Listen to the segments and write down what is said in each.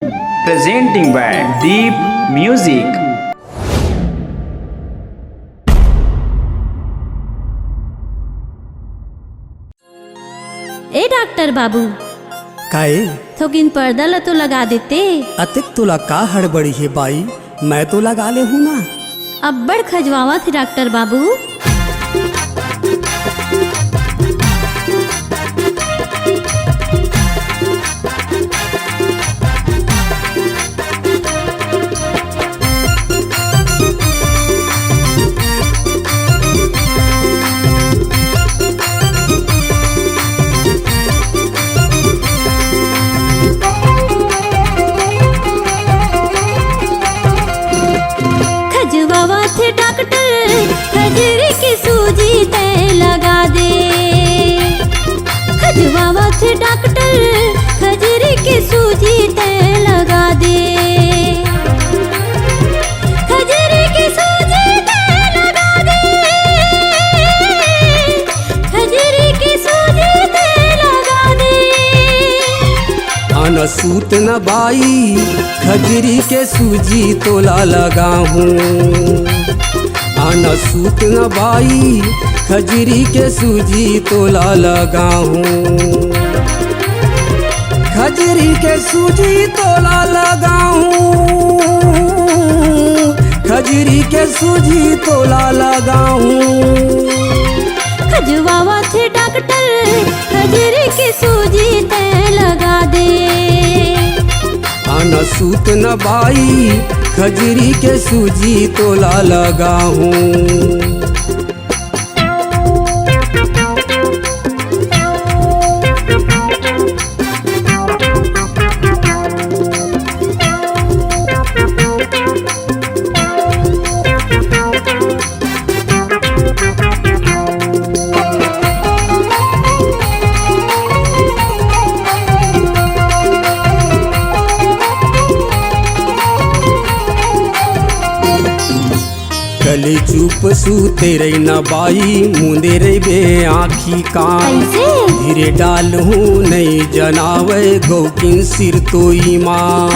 presenting by Deep Music. A doctor बाबू काए थोकिन पर्दा ला तो लगा देते। अतिक तुला का हड़बड़ी है बाई, मैं तो लगा ले हूँ ना। अब बड़ खजवावा थे डॉक्टर बाबू। खजवावा थे डॉक्टर, खजरी की सूजी ते लगा दे। खजवावा थे डॉक्टर, खजरी की सूजी ते लगा दे। खजरी की सूजी ते लगा दे। खजरी की सूजी ते लगा दे। आना सूत न बाई, खजरी के सूजी तोला लगा हूँ। आना सूत न बाई, खजरी के सूजी तोला लगा हूँ। खजरी के सूजी तोला लगा हूँ। खजरी के सूजी तोला लगा हूँ। खजवावा थे डॉक्टर, खजरी की सूजी ते लगा दे। आना सूत न बाई, खजरी के सूजी तोला लगा हूँ। गले चुप सूते रही न बाई, मुंदे रे बे आँखी कान। धीरे डाल हूँ नहीं जनावे, गौकिन सिर तो ईमान।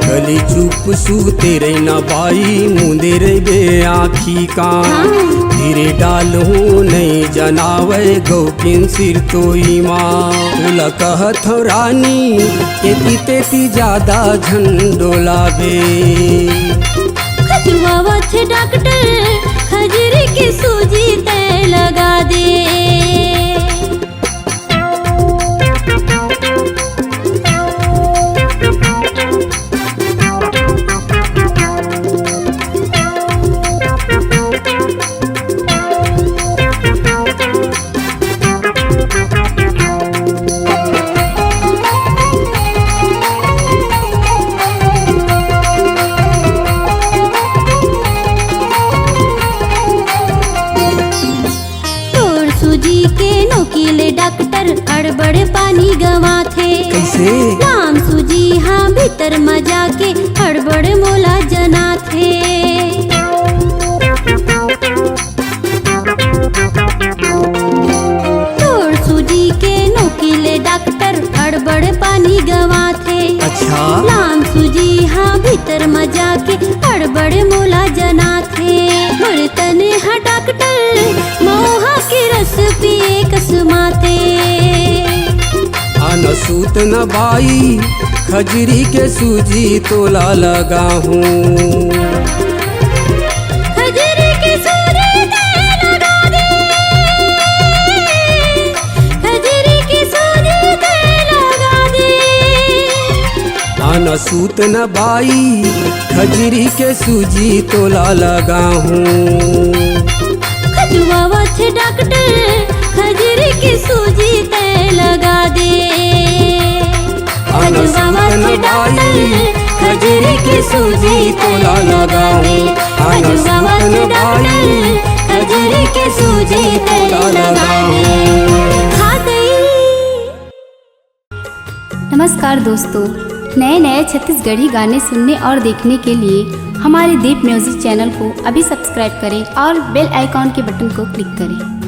गले चुप सूते रही न बाई, मुंदे रे बे आँखी कान। धीरे डाल हूँ नहीं जनावे, गौकिन सिर तो ईमान। तुला कहत हूँ रानी, एती तेती ज्यादा झंडोला बे। खजवावा थे डॉक्टर, खजरी की सूजी ते लगा दे। सूजी के नोकीले डॉक्टर, अड़बड़ पानी गवा थे। कैसे? नाम सूजी हाँ भीतर मजा के, अड़बड़ मोला जना थे। तोड़ सूजी के नोकीले डॉक्टर, अड़बड़ पानी गवा थे। अच्छा? नाम सूजी हाँ भीतर मजा के, अड़बड़ मोला जना थे। मोर तने हाँ डॉक्टर, मोहा के रस पिए कसमाते। आना सूत न बाई, खजरी के सूजी तोला लगा हूँ। खजरी की सूजी ते लगा दे। खजरी की सूजी ते लगा दे। आना सूत न बाई, खजरी के सूजी तोला लगा हूँ। खजवावा थे डॉक्टर, खजरी की सूजी ते लगा दे। खजवावा थे डॉक्टर, खजरी की सूजी तोला लगा दे। खजवावा थे डॉक्टर, खजरी की सूजी ते लगा दे। खा गई। नमस्कार दोस्तों, नए नए छत्तीसगढ़ी गाने सुनने और देखने के लिए हमारे दीप म्यूजिक चैनल को अभी सब्सक्राइब करें और बेल आइकॉन के बटन को क्लिक करें।